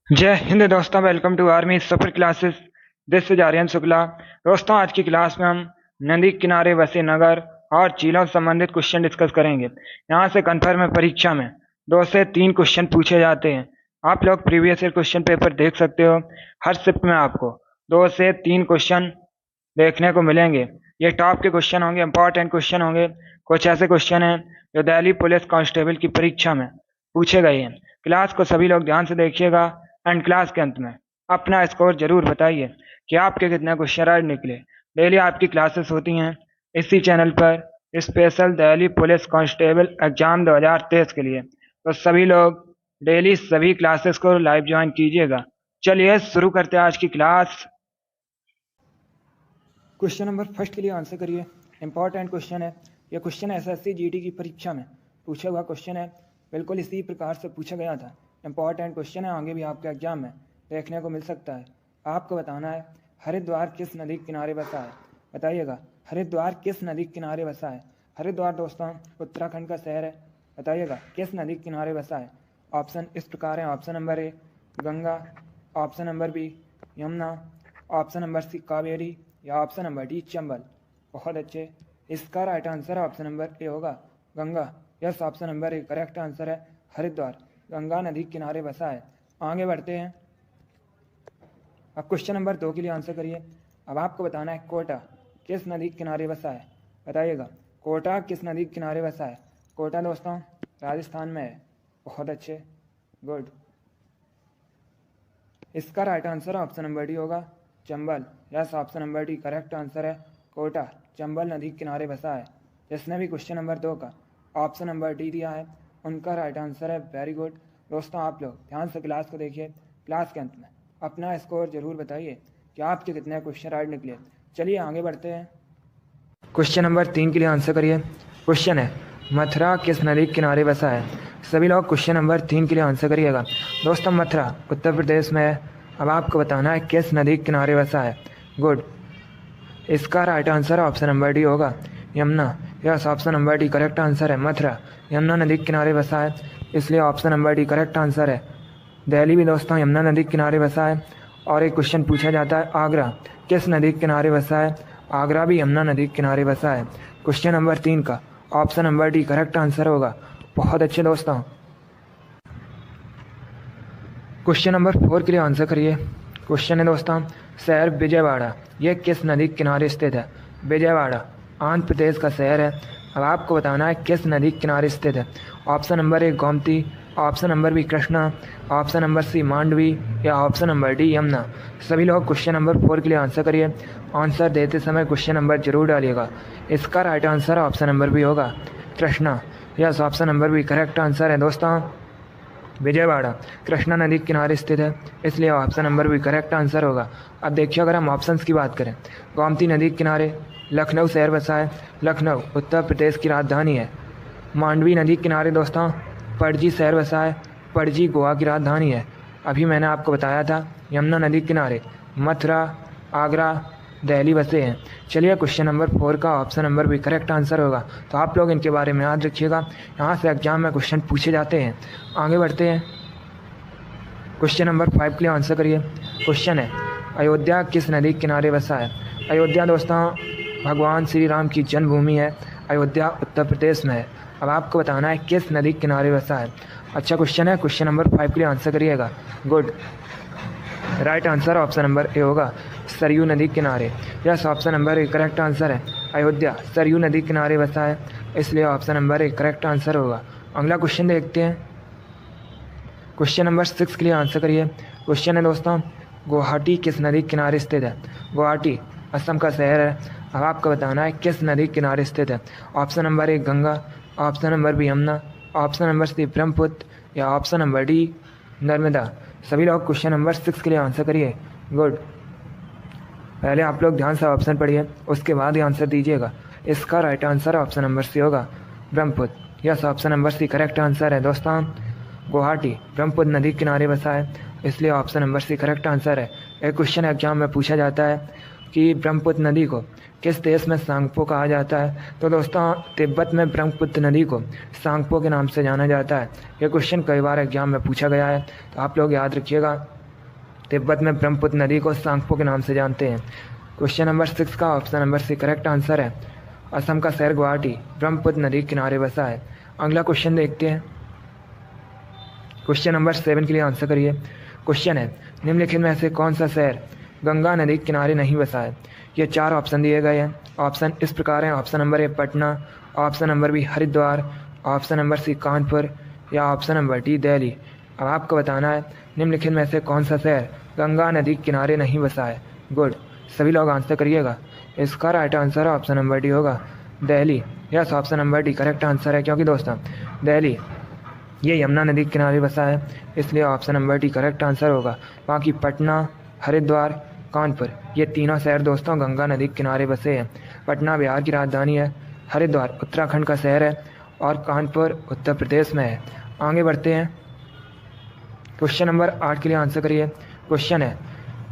जय हिंद दोस्तों, welcome to army सफर classes. This is Aryan Shukla. दोस्तों, आज की क्लास में हम नदी किनारे बसे नगर और झीलों से संबंधित क्वेश्चन डिस्कस करेंगे। यहाँ से कन्फर्म है परीक्षा में 2 से 3 क्वेश्चन पूछे जाते हैं। आप लोग प्रीवियस ईयर क्वेश्चन पेपर देख सकते हो। हर शिफ्ट में आपको 2 से 3 क्वेश्चन देखने को मिलेंगे। ये टॉप के क्वेश्चन होंगे, इंपॉर्टेंट क्वेश्चन होंगे। कुछ ऐसे क्वेश्चन हैं जो दिल्ली पुलिस कांस्टेबल की परीक्षा में पूछे गए हैं। क्लास को सभी लोग ध्यान से देखिएगा एंड क्लास के अंत में अपना स्कोर जरूर बताइए कि आपके कितने क्वेश्चन राइट निकले। डेली आपकी क्लासेस होती हैं इसी चैनल पर special Delhi police constable exam 2023 के लिए। तो सभी लोग डेली सभी क्लासेस को लाइव ज्वाइन कीजिएगा। चलिए शुरू करते हैं आज की क्लास। क्वेश्चन नंबर फर्स्ट के लिए आंसर करिए। इंपॉर्टेंट क्वेश्चन है। यह क्वेश्चन एसएससी जीडी की परीक्षा में पूछा हुआ क्वेश्चन है। बिल्कुल इसी प्रकार से पूछा गया था। इंपॉर्टेंट क्वेश्चन है, आगे भी आपके एग्जाम में देखने को मिल सकता है। आपको बताना है हरिद्वार किस नदी के किनारे बसा है। बताइएगा हरिद्वार किस नदी के किनारे बसा है। हरिद्वार दोस्तों उत्तराखंड का शहर है। बताइएगा किस नदी के किनारे बसा है। ऑप्शन इस प्रकार है। Option number A Ganga, option number B Yamuna, option number C Kaveri या ऑप्शन नंबर डी चंबल। बहुत अच्छे। इसका right answer option number A होगा Ganga. Yes, option number A correct answer है। हरिद्वार गंगा नदी के किनारे बसा है। आगे बढ़ते हैं। अब क्वेश्चन नंबर 2 के लिए आंसर करिए। अब आपको बताना है कोटा किस नदी के किनारे बसा है। बताइएगा कोटा किस नदी के किनारे बसा है। कोटा दोस्तों राजस्थान में है। बहुत अच्छे, गुड। इसका right answer option number D होगा Chambal. Yes, option number D correct answer है। कोटा चंबल नदी के किनारे बसा है। जिसने भी क्वेश्चन नंबर 2 का ऑप्शन नंबर डी दिया है उनका राइट आंसर है। Very good. दोस्तों आप लोग ध्यान से क्लास को देखिए। क्लास के अंत में अपना स्कोर जरूर बताइए कि आपके कितने क्वेश्चन राइट निकले। चलिए आगे बढ़ते हैं। क्वेश्चन नंबर 3 के लिए आंसर करिए। क्वेश्चन है मथुरा किस नदी के किनारे बसा है। सभी लोग क्वेश्चन नंबर 3 के लिए आंसर करिएगा। दोस्तों मथुरा उत्तर प्रदेश में है। अब आपको बताना है किस नदी के किनारे बसा है। गुड। इसका right answer option number D होगा Yamuna. Yes, option number D correct answer है। मथुरा यमुना नदी के किनारे बसा है, इसलिए option number D correct answer है। दिल्ली भी दोस्तों यमुना नदी के किनारे बसा है। और एक क्वेश्चन पूछा जाता है आगरा किस नदी के किनारे बसा है। आगरा भी यमुना नदी के किनारे बसा है। क्वेश्चन नंबर 3 का option number D correct answer होगा। बहुत अच्छे दोस्तों। क्वेश्चन नंबर 4 के लिए आंसर करिए। क्वेश्चन है दोस्तों शहर विजयवाड़ा ये किस नदी के किनारे स्थित है। विजयवाड़ा आंध्र प्रदेश का शहर है। अब आपको बताना है किस नदी के किनारे स्थित है। Option number A Gomti, option number B Krishna, option number C Mandavi या ऑप्शन नंबर डी यमुना। सभी लोग क्वेश्चन नंबर 4 के लिए आंसर करिए। आंसर देते समय क्वेश्चन नंबर जरूर डालिएगा। इसका right answer option number B होगा Krishna. Yes, option number B correct answer है। दोस्तों विजयवाड़ा कृष्णा नदी के किनारे स्थित है, इसलिए option number B correct answer होगा। अब देखिए अगर हम ऑप्शंस की बात करें, गोमती नदी के किनारे लखनऊ शहर बसा है। लखनऊ उत्तर प्रदेश की राजधानी है। मांडवी नदी के किनारे दोस्तों पणजी शहर बसा है। पणजी गोवा की राजधानी है। अभी मैंने आपको बताया था यमुना नदी के किनारे मथुरा, आगरा, दिल्ली बसे हैं। चलिए क्वेश्चन नंबर 4 का option number B correct answer होगा। तो आप लोग इनके बारे में याद रखिएगा, यहाँ से एग्जाम में क्वेश्चन पूछे जाते हैं। आगे बढ़ते हैं। क्वेश्चन नंबर 5 के लिए आंसर करिए। क्वेश्चन है अयोध्या किस नदी के किनारे बसा है। अयोध्या दोस्तों भगवान श्री राम की जन्मभूमि है। अयोध्या उत्तर प्रदेश में है। अब आपको बताना है किस नदी के किनारे बसा है। अच्छा क्वेश्चन है। क्वेश्चन नंबर 5 के लिए आंसर करिएगा। Good. Right answer option number A होगा सरयू नदी के किनारे। Yes, option number A correct answer है। अयोध्या सरयू नदी के किनारे बसा है, इसलिए option number A correct answer होगा। अगला क्वेश्चन देखते हैं। क्वेश्चन नंबर 6 के लिए आंसर करिए। क्वेश्चन है दोस्तों गुवाहाटी किस नदी के किनारे स्थित है। गुवाहाटी असम का शहर है। अब आपको बताना है किस नदी के किनारे स्थित है। Option number A Ganga, option number B Yamuna, option number C Brahmaputra या ऑप्शन नंबर डी नर्मदा। सभी लोग क्वेश्चन नंबर 6 के लिए आंसर करिए। गुड। पहले आप लोग ध्यान से ऑप्शन पढ़िए, उसके बाद ही आंसर दीजिएगा। इसका right answer option number C होगा Brahmaputra. Yes, option number C correct answer है। दोस्तों गुवाहाटी ब्रह्मपुत्र नदी के किनारे बसा है, इसलिए option number C correct answer है। एक क्वेश्चन एग्जाम में पूछा जाता है कि ब्रह्मपुत्र नदी को किस देश में सांगपो कहा जाता है। तो दोस्तों तिब्बत में ब्रह्मपुत्र नदी को सांगपो के नाम से जाना जाता है। यह क्वेश्चन कई बार एग्जाम में पूछा गया है, तो आप लोग याद रखिएगा। तिब्बत में ब्रह्मपुत्र नदी को सांगपो के नाम से जानते हैं। क्वेश्चन नंबर 6 का option number C correct answer है। असम का शहर गुवाहाटी ब्रह्मपुत्र नदी के किनारे बसा है। अगला क्वेश्चन देखते हैं। क्वेश्चन नंबर 7 के लिए आंसर करिए। क्वेश्चन है, निम्नलिखित में से कौन सा शहर गंगा नदी के किनारे नहीं बसा है? ये 4 ऑप्शन दिए गए हैं। ऑप्शन इस प्रकार हैं। Option number A Patna, option number B Haridwar, option number C Kanpur या ऑप्शन नंबर डी दिल्ली। अब आपको बताना है निम्नलिखित में से कौन सा शहर गंगा नदी के किनारे नहीं बसा है। गुड, सभी लोग आंसर करिएगा। इसका right answer option number D होगा, Delhi. Yes, option number D correct answer है, क्योंकि दोस्तों दिल्ली ये यमुना नदी के किनारे बसा है, इसलिए option number D correct answer होगा। बाकी पटना, हरिद्वार, कानपुर ये तीनों शहर दोस्तों गंगा नदी के किनारे बसे हैं। पटना बिहार की राजधानी है, हरिद्वार उत्तराखंड का शहर है और कानपुर उत्तर प्रदेश में है। आगे बढ़ते हैं। क्वेश्चन नंबर 8 के लिए आंसर करिए। क्वेश्चन है,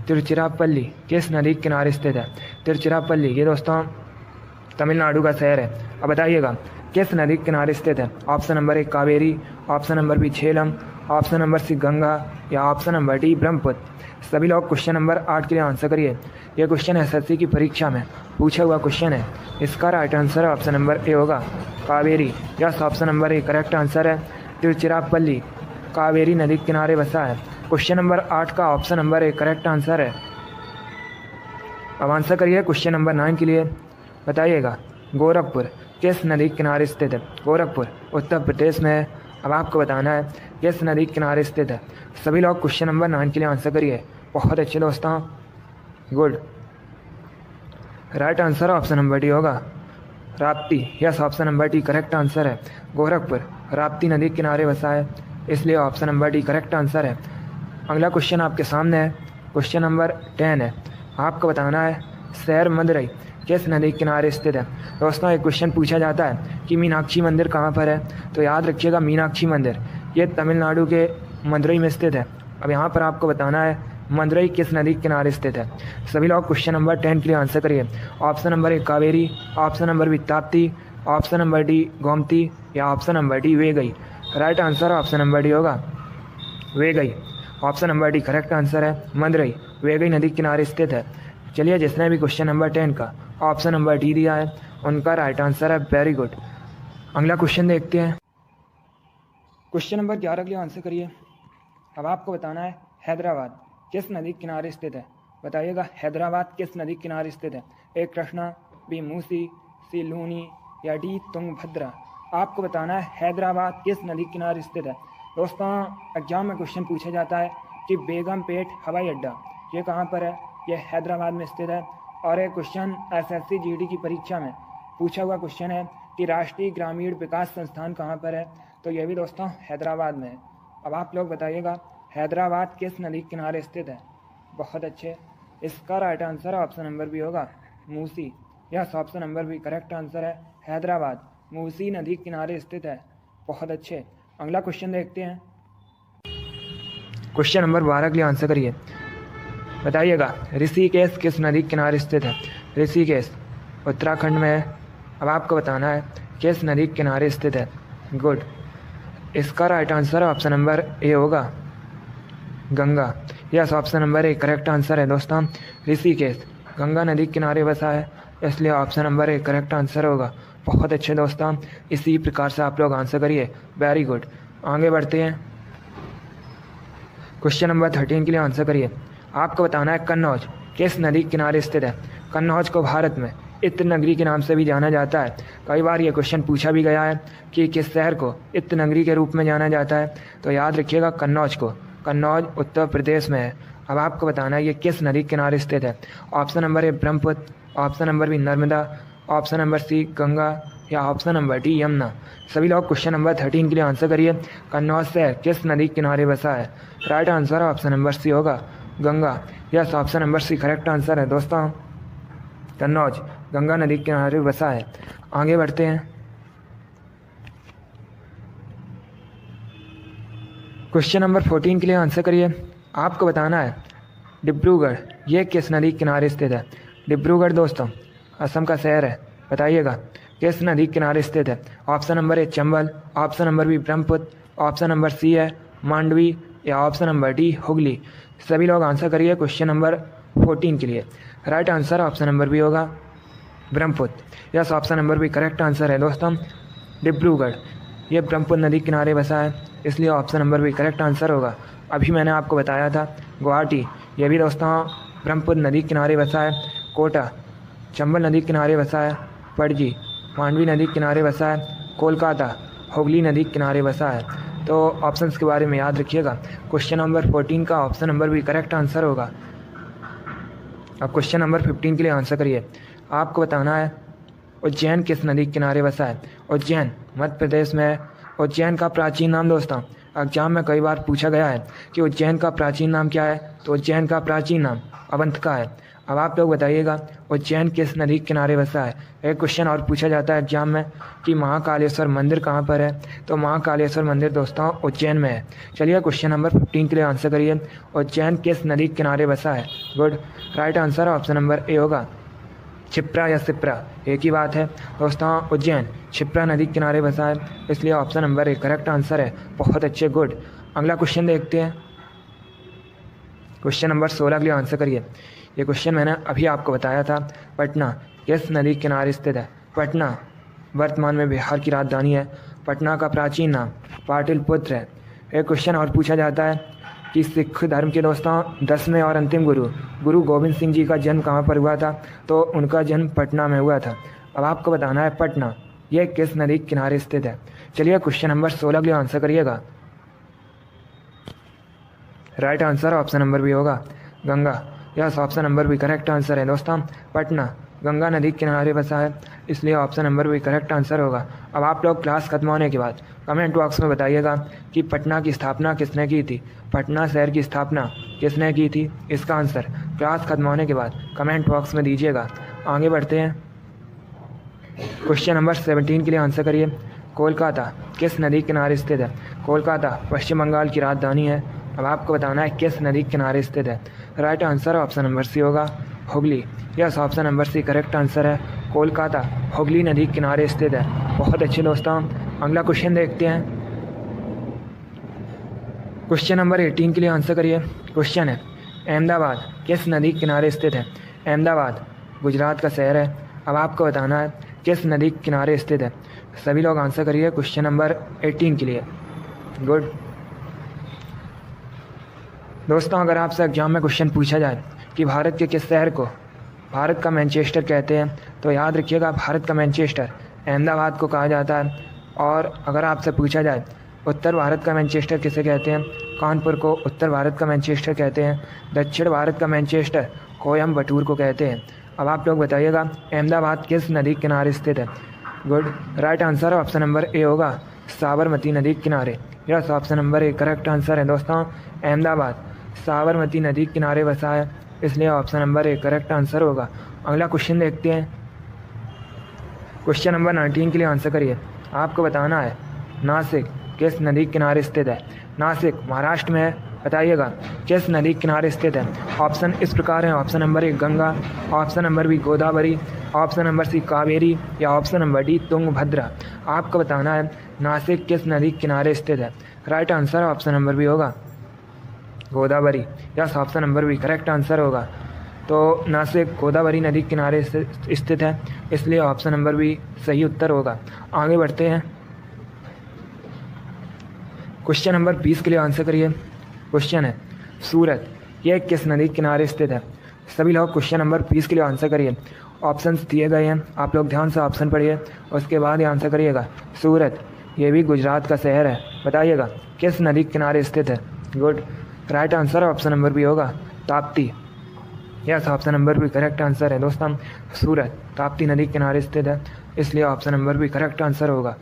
तिरुचिरापल्ली किस नदी के किनारे स्थित है? तिरुचिरापल्ली ये दोस्तों तमिलनाडु का शहर है। अब बताइएगा किस नदी के किनारे स्थित है? Option number A Kaveri, option number B Jhelum, option number C Ganga या ऑप्शन नंबर डी ब्रह्मपुत्र। सभी लोग क्वेश्चन नंबर 8 के लिए आंसर करिए। यह क्वेश्चन एसएससी की परीक्षा में पूछा हुआ क्वेश्चन है। इसका right answer option number A होगा, Kaveri. Yes, option number A correct answer है। तिरुचिरापल्ली कावेरी नदी के किनारे बसा है। क्वेश्चन नंबर 8 का option number A correct answer है। अब आंसर करिए क्वेश्चन नंबर 9 के लिए। बताइएगा गोरखपुर किस नदी के किनारे स्थित है? गोरखपुर उत्तर प्रदेश में है। अब आपको बताना है किस नदी के किनारे स्थित है। सभी लोग क्वेश्चन नंबर 9 के लिए आंसर करिए। बहुत अच्छे दोस्तों, good. Right answer option number D होगा, Rapti. Yes, option number D correct answer है। गोरखपुर राप्ती नदी के किनारे बसा है, इसलिए option number D correct answer है। अगला क्वेश्चन आपके सामने है। क्वेश्चन नंबर 10 है। आपको बताना है शहर मदुरई किस नदी के किनारे स्थित है? दोस्तों एक क्वेश्चन पूछा जाता है कि मीनाक्षी मंदिर कहाँ पर है, तो याद रखिएगा मीनाक्षी मंदिर ये तमिलनाडु के मदुरई में स्थित है। अब यहाँ पर आपको बताना है मदुरई किस नदी के किनारे स्थित है। सभी लोग क्वेश्चन नंबर 10 के लिए आंसर करिए। Option number A Kaveri, option number B Tapti, option number D Gomti या option number D Vaigai. Right answer option number D होगा, Vaigai. Option number D correct answer है। मदुरई वेगई नदी के किनारे स्थित है। चलिए, जिसने भी क्वेश्चन नंबर 10 का ऑप्शन नंबर डी दिया है उनका राइट आंसर है, वेरी गुड। अगला क्वेश्चन देखते हैं। क्वेश्चन नंबर 11 के लिए आंसर करिए। अब आपको बताना है हैदराबाद किस नदी के किनारे स्थित है? बताइएगा हैदराबाद किस नदी के किनारे स्थित है? ए कृष्णा, बी मूसी, सी लूनी या डी तुंगभद्रा। आपको बताना है हैदराबाद किस नदी के किनारे स्थित है। दोस्तों एग्जाम में क्वेश्चन पूछा जाता है कि बेगमपेट हवाई अड्डा ये कहाँ पर है? ये हैदराबाद में स्थित है। और एक क्वेश्चन एसएससी जीडी की परीक्षा में पूछा हुआ क्वेश्चन है कि राष्ट्रीय ग्रामीण विकास संस्थान कहाँ पर है? तो यह भी दोस्तों हैदराबाद में है। अब आप लोग बताइएगा हैदराबाद किस नदी के किनारे स्थित है? बहुत अच्छे, इसका right answer option number B होगा, Musi. Yes, option number B correct answer है। हैदराबाद मूसी नदी के किनारे स्थित है। बहुत अच्छे। अगला क्वेश्चन देखते हैं। क्वेश्चन नंबर 12 के लिए आंसर करिए। बताइएगा ऋषिकेश किस नदी के किनारे स्थित है? ऋषिकेश उत्तराखंड में है। अब आपको बताना है किस नदी के किनारे स्थित है। गुड, इसका right answer option number A होगा, Ganga. Yes, option number A correct answer है। दोस्तों ऋषिकेश गंगा नदी के किनारे बसा है, इसलिए option number A correct answer होगा। बहुत अच्छे दोस्तों, इसी प्रकार से आप लोग आंसर करिए, वेरी गुड। आगे बढ़ते हैं। क्वेश्चन नंबर 13 के लिए आंसर करिए। आपको बताना है कन्नौज किस नदी के किनारे स्थित है? कन्नौज को भारत में इत्र नगरी के नाम से भी जाना जाता है। कई बार ये क्वेश्चन पूछा भी गया है कि किस शहर को इत्र नगरी के रूप में जाना जाता है, तो याद रखिएगा कन्नौज को। कन्नौज उत्तर प्रदेश में है। अब आपको बताना है ये किस नदी के किनारे स्थित है। Option number A Brahmaputra, option number B Narmada, option number C Ganga या ऑप्शन नंबर डी यमुना। सभी लोग क्वेश्चन नंबर 13 के लिए आंसर करिए। कन्नौज शहर किस नदी के किनारे बसा है? Right answer option number C होगा, Ganga. Yes, option number C correct answer है। दोस्तों कन्नौज गंगा नदी के किनारे बसा है। आगे बढ़ते हैं। क्वेश्चन नंबर 14 के लिए आंसर करिए। आपको बताना है डिब्रूगढ़ ये किस नदी के किनारे स्थित है? डिब्रूगढ़ दोस्तों असम का शहर है। बताइएगा किस नदी के किनारे स्थित है? Option number A Chambal, option number B Brahmaputra, option number C है मांडवी या ऑप्शन नंबर डी हुगली। सभी लोग आंसर करिए क्वेश्चन नंबर 14 के लिए। Right answer option number B होगा Brahmaputra. Yes, option number B correct answer है दोस्तों। डिब्रूगढ़ ये ब्रह्मपुत्र नदी किनारे बसा है, इसलिए option number B correct answer होगा। अभी मैंने आपको बताया था गुवाहाटी ये भी दोस्तों ब्रह्मपुत्र नदी किनारे बसा है। कोटा चंबल नदी किनारे बसा है। पणजी मांडवी नदी किनारे बसा है। कोलकाता हुगली नदी किनारे बसा है। तो ऑप्शंस के बारे में याद रखिएगा। क्वेश्चन नंबर 14 का option number B correct answer होगा। अब क्वेश्चन नंबर 15 के लिए आंसर करिए। आपको बताना है उज्जैन किस नदी के किनारे बसा है। उज्जैन मध्य प्रदेश में है। उज्जैन का प्राचीन नाम दोस्तों एग्जाम में कई बार पूछा गया है कि उज्जैन का प्राचीन नाम क्या है, तो उज्जैन का प्राचीन नाम अवंतिका है। अब आप लोग बताइएगा उज्जैन किस नदी के किनारे बसा है। एक क्वेश्चन और पूछा जाता है एग्जाम में कि महाकालेश्वर मंदिर कहाँ पर है, तो महाकालेश्वर मंदिर दोस्तों उज्जैन में है। चलिए क्वेश्चन नंबर 15 के लिए आंसर करिए। उज्जैन किस नदी के किनारे बसा है। Good, right answer option number A होगा क्षिप्रा या सिप्रा, एक ही बात है दोस्तों। उज्जैन क्षिप्रा नदी के किनारे बसा है, इसलिए option number A correct answer है। बहुत अच्छे, गुड। अगला क्वेश्चन देखते हैं। क्वेश्चन नंबर 16 के लिए आंसर करिए। ये क्वेश्चन मैंने अभी आपको बताया था। पटना किस नदी के किनारे स्थित है। पटना वर्तमान में बिहार की राजधानी है। पटना का प्राचीन नाम पाटलिपुत्र है। एक क्वेश्चन और पूछा जाता है कि सिख धर्म के दोस्तों 10वें और अंतिम गुरु गोविंद सिंह जी का जन्म कहाँ पर हुआ था, तो उनका जन्म पटना में हुआ था। अब आपको बताना है पटना यह किस नदी के किनारे स्थित है। चलिए क्वेश्चन नंबर 16 के लिए आंसर करिएगा। राइट आंसर ऑप्शन नंबर भी होगा Ganga. Yes, option number B correct answer है दोस्तों। पटना गंगा नदी के किनारे बसा है, इसलिए option number B correct answer होगा। अब आप लोग क्लास खत्म होने के बाद कमेंट बॉक्स में बताइएगा कि पटना की स्थापना किसने की थी। पटना शहर की स्थापना किसने की थी, इसका आंसर क्लास खत्म होने के बाद कमेंट बॉक्स में दीजिएगा। आगे बढ़ते हैं। क्वेश्चन नंबर 17 के लिए आंसर करिए। कोलकाता किस नदी के किनारे स्थित है। कोलकाता पश्चिम बंगाल की राजधानी है। अब आपको बताना है किस नदी के किनारे स्थित है। Right answer option number C होगा Hooghly. Yes, option number C correct answer है। कोलकाता हुगली नदी के किनारे स्थित है। बहुत अच्छे दोस्तों। अगला क्वेश्चन देखते हैं। क्वेश्चन नंबर 18 के लिए आंसर करिए। क्वेश्चन है अहमदाबाद किस नदी के किनारे स्थित है। अहमदाबाद गुजरात का शहर है। अब आपको बताना है किस नदी के किनारे स्थित है। सभी लोग आंसर करिए क्वेश्चन नंबर 18 के लिए। गुड दोस्तों, अगर आपसे एग्जाम में क्वेश्चन पूछा जाए कि भारत के किस शहर को भारत का मैनचेस्टर कहते हैं, तो याद रखिएगा भारत का मैनचेस्टर अहमदाबाद को कहा जाता है। और अगर आपसे पूछा जाए उत्तर भारत का मैनचेस्टर किसे कहते हैं, कानपुर को उत्तर भारत का मैनचेस्टर कहते हैं। दक्षिण भारत का मैनचेस्टर कोयम्बटूर को कहते हैं। अब आप लोग बताइएगा अहमदाबाद किस नदी के किनारे स्थित है। Good, right answer option number A होगा साबरमती नदी के किनारे। Yes, option number A correct answer है दोस्तों। अहमदाबाद साबरमती नदी के किनारे बसा है, इसलिए option number A correct answer होगा। अगला क्वेश्चन देखते हैं। क्वेश्चन नंबर 19 के लिए आंसर करिए। आपको बताना है नासिक किस नदी के किनारे स्थित है। नासिक महाराष्ट्र में है। बताइएगा किस नदी के किनारे स्थित है। ऑप्शन इस प्रकार हैं। Option number A Ganga, option number B Godavari, option number C Kaveri या ऑप्शन नंबर डी तुंगभद्रा। आपको बताना है नासिक किस नदी के किनारे स्थित है। Right answer option number B होगा Godavari. Yes, option number B correct answer होगा। तो नासिक गोदावरी नदी के किनारे स्थित है, इसलिए ऑप्शन नंबर बी सही उत्तर होगा। आगे बढ़ते हैं। क्वेश्चन नंबर 20 के लिए आंसर करिए। क्वेश्चन है सूरत यह किस नदी के किनारे स्थित है। सभी लोग क्वेश्चन नंबर 20 के लिए आंसर करिए। ऑप्शंस दिए गए हैं, आप लोग ध्यान से ऑप्शन पढ़िए, उसके बाद ही आंसर करिएगा। सूरत ये भी गुजरात का शहर है। बताइएगा किस नदी के किनारे स्थित है। Good, right answer option number B होगा Tapti. Yes, option number B correct answer है दोस्तों। सूरत ताप्ती नदी के किनारे स्थित है, इसलिए option number B correct answer होगा।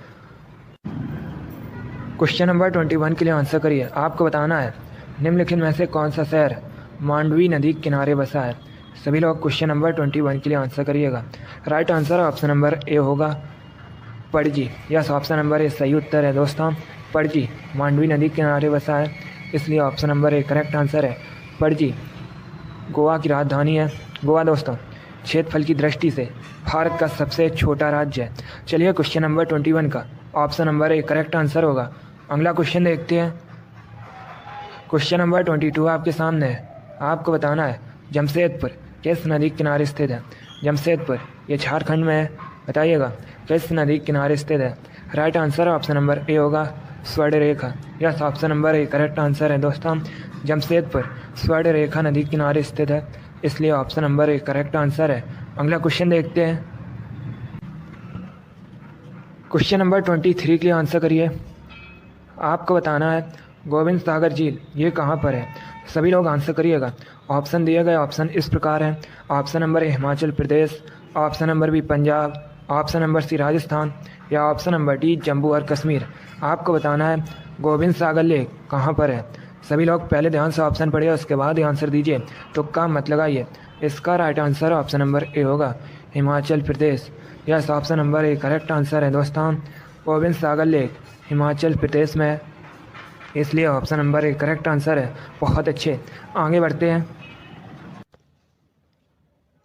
क्वेश्चन नंबर 21 के लिए आंसर करिए। आपको बताना है निम्नलिखित में से कौन सा शहर मांडवी नदी के किनारे बसा है। सभी लोग क्वेश्चन नंबर 21 के लिए आंसर करिएगा। Right answer option number A होगा Panaji. Yes, option number A सही उत्तर है दोस्तों। पणजी मांडवी नदी के किनारे बसा है, इसलिए option number A correct answer है। पणजी गोवा की राजधानी है। गोवा दोस्तों क्षेत्रफल की दृष्टि से भारत का सबसे छोटा राज्य है। चलिए क्वेश्चन नंबर 21 का option number A correct answer होगा। अगला क्वेश्चन देखते हैं। क्वेश्चन नंबर 22 आपके सामने है। आपको बताना है जमशेदपुर किस नदी के किनारे स्थित है। जमशेदपुर ये झारखंड में है। बताइएगा किस नदी के किनारे स्थित है। Right answer option number A होगा Swarnarekha. Yes, option number A correct answer है दोस्तों। जमशेदपुर स्वर्ण रेखा नदी के किनारे स्थित है, इसलिए option number A correct answer है। अगला क्वेश्चन देखते हैं। क्वेश्चन नंबर 23 के लिए आंसर करिए। आपको बताना है गोविंद सागर झील ये कहाँ पर है। सभी लोग आंसर करिएगा। ऑप्शन दिए गए ऑप्शन इस प्रकार हैं। Option number A Himachal Pradesh, option number B Punjab, option number C Rajasthan या ऑप्शन नंबर डी जम्मू और कश्मीर। आपको बताना है गोविंद सागर लेक कहाँ पर है। सभी लोग पहले ध्यान से ऑप्शन पढ़िए, उसके बाद ही आंसर दीजिए, तुक्का मत लगाइए। इसका right answer option number A होगा Himachal Pradesh. Yes, option number A correct answer है दोस्तों। गोविंद सागर लेक हिमाचल प्रदेश में है, इसलिए option number A correct answer है। बहुत अच्छे, आगे बढ़ते हैं।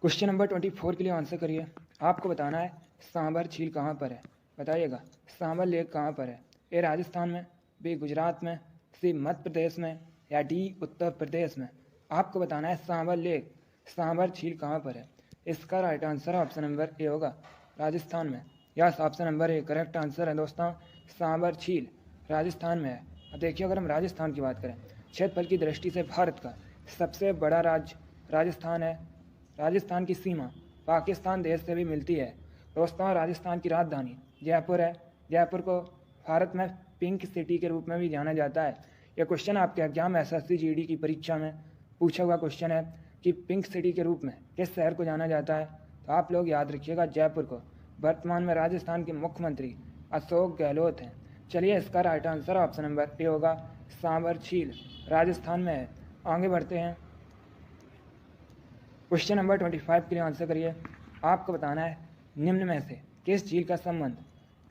क्वेश्चन नंबर 24 के लिए आंसर करिए। आपको बताना है सांभर झील कहाँ पर है। बताइएगा सांभर लेक कहाँ पर है। ए राजस्थान में, बी गुजरात में, सी मध्य प्रदेश में या डी उत्तर प्रदेश में। आपको बताना है सांभर लेक, सांभर झील कहाँ पर है। इसका right answer option number A होगा राजस्थान में। Yes, option number A correct answer है दोस्तों। सांभर झील राजस्थान में है। अब देखिए, अगर हम राजस्थान की बात करें, क्षेत्रफल की दृष्टि से भारत का सबसे बड़ा राज्य राजस्थान है। राजस्थान की सीमा पाकिस्तान देश से भी मिलती है दोस्तों। राजस्थान की राजधानी जयपुर है। जयपुर को भारत में पिंक सिटी के रूप में भी जाना जाता है। यह क्वेश्चन आपके एग्जाम SSC GD की परीक्षा में पूछा हुआ क्वेश्चन है कि पिंक सिटी के रूप में किस शहर को जाना जाता है। तो आप लोग याद रखिएगा जयपुर को। वर्तमान में राजस्थान के मुख्यमंत्री अशोक गहलोत हैं। चलिए, इसका right answer option number A होगा सांभर झील राजस्थान में है। आगे बढ़ते हैं। क्वेश्चन नंबर 25 के लिए आंसर करिए। आपको बताना है निम्न में से किस झील का संबंध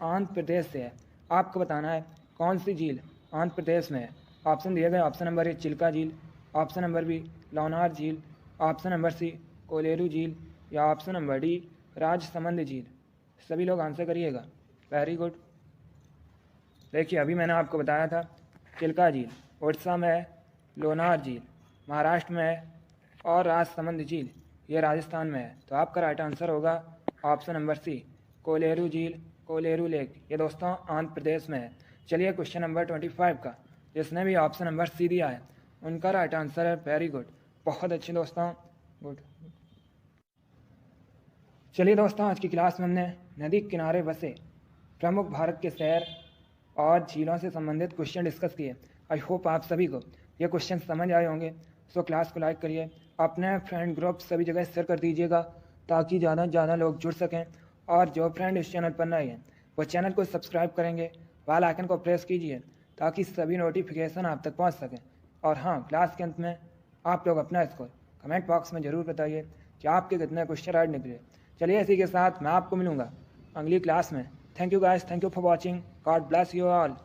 आंध्र प्रदेश से है। आपको बताना है कौन सी झील आंध्र प्रदेश में है। ऑप्शन दिए गए ऑप्शन नंबर ए चिल्का झील, ऑप्शन नंबर बी लोनार झील, ऑप्शन नंबर सी कोलेरू झील या ऑप्शन नंबर डी राजसमंद झील। सभी लोग आंसर करिएगा। Very good. देखिए, अभी मैंने आपको बताया था चिल्का झील उड़ीसा में है, लोनार झील महाराष्ट्र में है और राजसमंद झील ये राजस्थान में है। तो आपका राइट आंसर होगा ऑप्शन नंबर सी कोलेरू झील, कोलेरू लेक ये दोस्तों आंध्र प्रदेश में है। चलिए, क्वेश्चन नंबर 25 का जिसने भी ऑप्शन नंबर सी दिया है उनका राइट आंसर है। वेरी गुड, बहुत अच्छे दोस्तों, गुड। चलिए दोस्तों, आज की क्लास में हमने नदी किनारे बसे प्रमुख भारत के शहर और झीलों से संबंधित क्वेश्चन डिस्कस किए। आई होप आप सभी को ये क्वेश्चन समझ आए होंगे। सो क्लास को लाइक करिए, अपने फ्रेंड ग्रुप सभी जगह शेयर कर दीजिएगा ताकि ज़्यादा से ज़्यादा लोग जुड़ सकें। और जो फ्रेंड इस चैनल पर नए हैं वो चैनल को सब्सक्राइब करेंगे, बेल आइकन को प्रेस कीजिए ताकि सभी नोटिफिकेशन आप तक पहुंच सकें। और हाँ, क्लास के अंत में आप लोग अपना स्कोर कमेंट बॉक्स में ज़रूर बताइए कि आपके कितने क्वेश्चन राइट निकले। चलिए, इसी के साथ मैं आपको मिलूँगा अगली क्लास में। Thank you guys, thank you for watching. God bless you all.